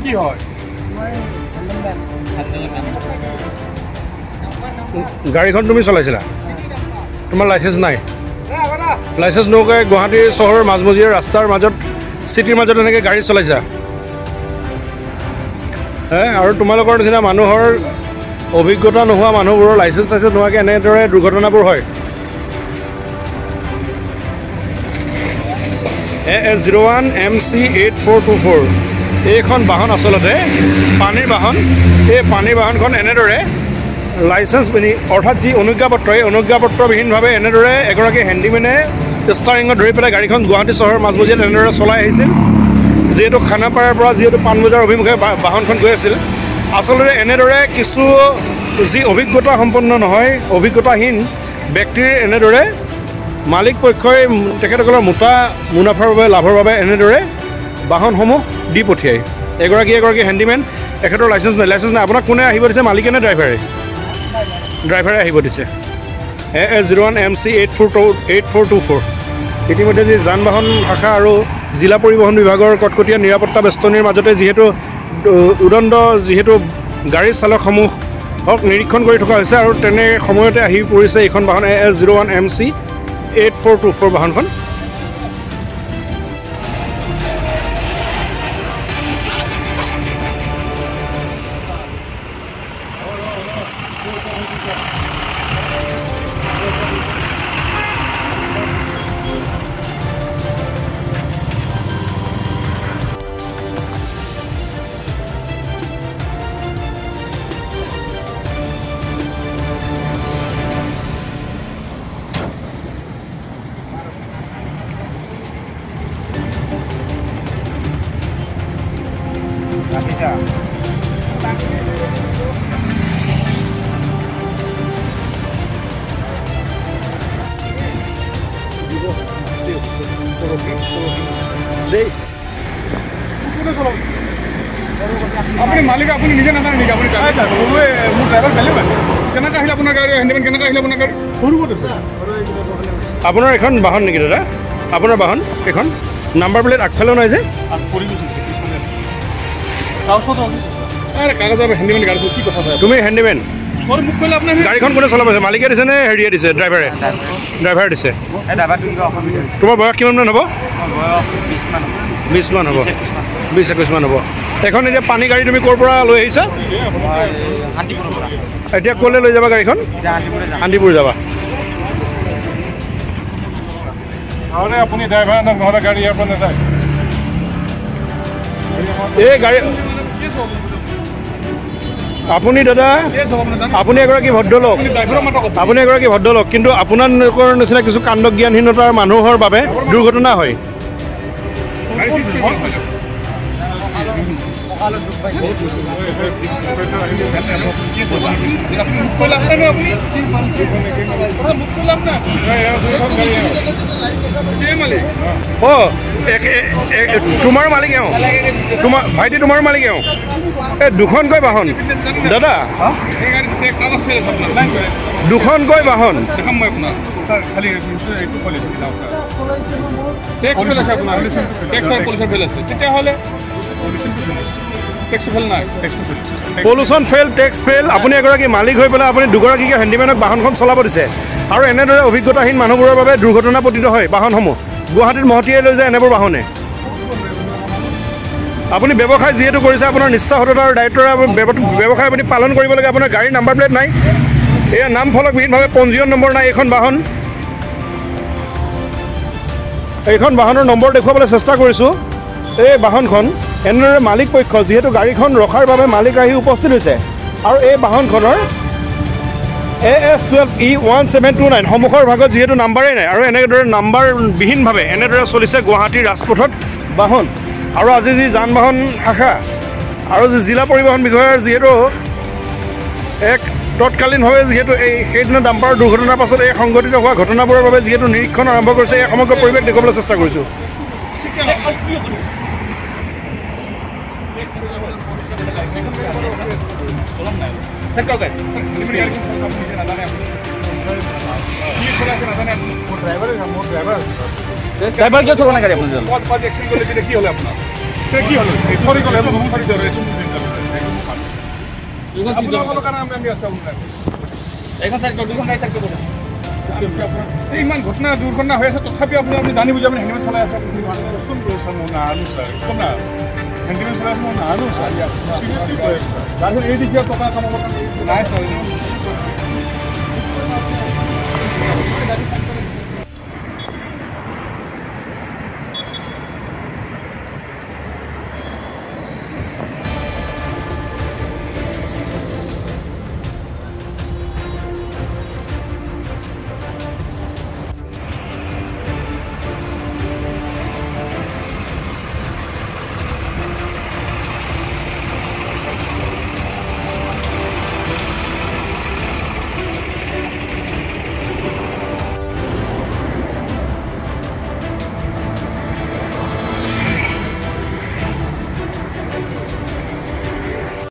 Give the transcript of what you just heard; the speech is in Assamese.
কি হয় গাড়ীখন তুমি চলাইছিলা তোমাৰ লাইচেন্স নাই লাইচেন্স নোহোৱাকৈ গুৱাহাটী চহৰৰ মাজমজিয়াৰ ৰাস্তাৰ মাজত চিটিৰ মাজত এনেকৈ গাড়ী চলাইছা আৰু তোমালোকৰ নিচিনা মানুহৰ অভিজ্ঞতা নোহোৱা মানুহবোৰৰ লাইচেন্স টাইচেন্স নোহোৱাকৈ এনেদৰে দুৰ্ঘটনাবোৰ হয় AS01 MC 8424 এইখন বাহন আচলতে পানীৰ বাহন এই পানীৰ বাহনখন এনেদৰে লাইচেন্স পিনি অৰ্থাৎ যি অনুজ্ঞাপত্ৰ এই অনুজ্ঞাপত্ৰবিহীনভাৱে এনেদৰে এগৰাকী হেণ্ডিমেনে ষ্টাৰিঙত ধৰি পেলাই গাড়ীখন গুৱাহাটী চহৰৰ মাজমজিয়াত এনেদৰে চলাই আহিছিল যিহেতু খানাপাৰাৰ পৰা যিহেতু পাণবজাৰ অভিমুখে বাহনখন গৈ আছিল আচলতে এনেদৰে কিছু যি অভিজ্ঞতা সম্পন্ন নহয় অভিজ্ঞতাহীন ব্যক্তিৰ এনেদৰে মালিক পক্ষই তেখেতসকলৰ মুনাফাৰ বাবে লাভৰ বাবে এনেদৰে বাহনসমূহ দি পঠিয়ায় এগৰাকী হেণ্ডিমেন এখেতৰ লাইচেন্স নাই আপোনাক কোনে আহিব দিছে মালিকে নে ড্ৰাইভাৰে আহিব দিছে AS01 MC 8424 ইতিমধ্যে যি যান বাহন শাখা আৰু জিলা পৰিবহণ বিভাগৰ কটকটীয়া নিৰাপত্তা বেষ্টনীৰ মাজতে যিহেতু উদণ্ড যিহেতু গাড়ী চালকসমূহক নিৰীক্ষণ কৰি থকা হৈছে আৰু তেনে সময়তে আহি পৰিছে এইখন বাহন AS01 MC 8424 বাহনখন আপুনি মালিক আপুনি নিজে নাজানে নেকি আপুনি মোৰ ড্ৰাইভাৰ খালি মানে কেনেকৈ আহিলে আপোনাৰ গাড়ী হেণ্ডিমেন কেনেকৈ আহিলে আপোনাৰ গাড়ী সৰু ক'ত আছে আপোনাৰ এখন বাহন নেকি দাদা আপোনাৰ বাহন এখন নাম্বাৰ প্লেট আগফালেও নাই যে কাগজ হেণ্ডিমেন গাড়ী কি কথা তুমি হেণ্ডিমেন মোক ক'লে আপোনাৰ গাড়ীখন কোনে চলাব আছে মালিকে দিছে নে হেৰিয়ে দিছে ড্ৰাইভাৰে দিছে তোমাৰ বয়স কিমানমান হ'ব 20 মান হ'ব 20-21 মান হ'ব এখন এতিয়া পানী গাড়ী তুমি ক'ৰ পৰা লৈ আহিছা এতিয়া ক'লৈ লৈ যাবা গাড়ীখন শান্তিপুৰ যাবা নহ'লে আপুনি ড্ৰাইভাৰ নহ'লে গাড়ী ইয়াৰ পৰা নাযায় এই গাড়ী আপুনি দাদা আপুনি এগৰাকী ভদ্ৰলোক কিন্তু আপোনালোকৰ নিচিনা কিছু কাণ্ডজ্ঞানহীনতাৰ মানুহৰ বাবে দুৰ্ঘটনা হয় তোমাৰ মালিক ভাইটি তোমাৰ মালিক এই দুখনকৈ বাহন দাদা দুখনকৈ বাহন পলিউশ্যন ফেল টেক্স ফেল আপুনি এগৰাকী মালিক হৈ পেলাই আপুনি দুগৰাকীকে হেণ্ডিমেনক বাহনখন চলাব দিছে আৰু এনেদৰে অভিজ্ঞতাহীন মানুহবোৰৰ বাবে দুৰ্ঘটনা পতিত হয় বাহনসমূহ গুৱাহাটীত মহতিয়াই লৈ যায় এনেবোৰ বাহনে আপুনি ব্যৱসায় যিহেতু কৰিছে আপোনাৰ নিষ্ঠাসততা আৰু দায়িত্বৰে ব্যৱসায় আপুনি পালন কৰিব লাগে আপোনাৰ গাড়ীৰ নাম্বাৰ প্লেট নাই এয়া নাম ফলকবিহীনভাৱে পঞ্জীয়ন নম্বৰ নাই এইখন বাহনৰ নম্বৰ দেখুৱাবলৈ চেষ্টা কৰিছোঁ এই বাহনখন এনেদৰে মালিক পক্ষ যিহেতু গাড়ীখন ৰখাৰ বাবে মালিক আহি উপস্থিত হৈছে আৰু এই বাহনখনৰ AS12E1729 সন্মুখৰ ভাগত যিহেতু নাম্বাৰেই নাই আৰু এনেদৰে নাম্বাৰবিহীনভাৱে এনেদৰে চলিছে গুৱাহাটীৰ ৰাজপথত বাহন আৰু আজি যি যান বাহন শাখা আৰু যি জিলা পৰিবহণ বিষয়াৰ যিহেতু এক তৎকালীনভাৱে যিহেতু সেইদিনা ডাম্পাৰৰ দুৰ্ঘটনাৰ পাছত এই সংঘটিত হোৱা ঘটনাবোৰৰ বাবে যিহেতু নিৰীক্ষণ আৰম্ভ কৰিছে এই সমগ্ৰ পৰিৱেশ দেখুৱাবলৈ চেষ্টা কৰিছোঁ ড্ৰাইভাৰ কিয় চলোৱা নাই গাড়ী আপোনাৰ কি হ'লে আপোনাৰ কি হ'ল সৰি গ'লে আপোনালোকৰ কাৰণে আমি আছোঁ আপোনাৰ ইমান ঘটনা দুৰ্ঘটনা হৈ আছে তথাপি আপুনি জানি বুজি আপুনি হেলমেট চলাই আছে হেলমেট চলাই মই নানো ছাৰ এই দিছে টকা কামাব নাই ছাৰ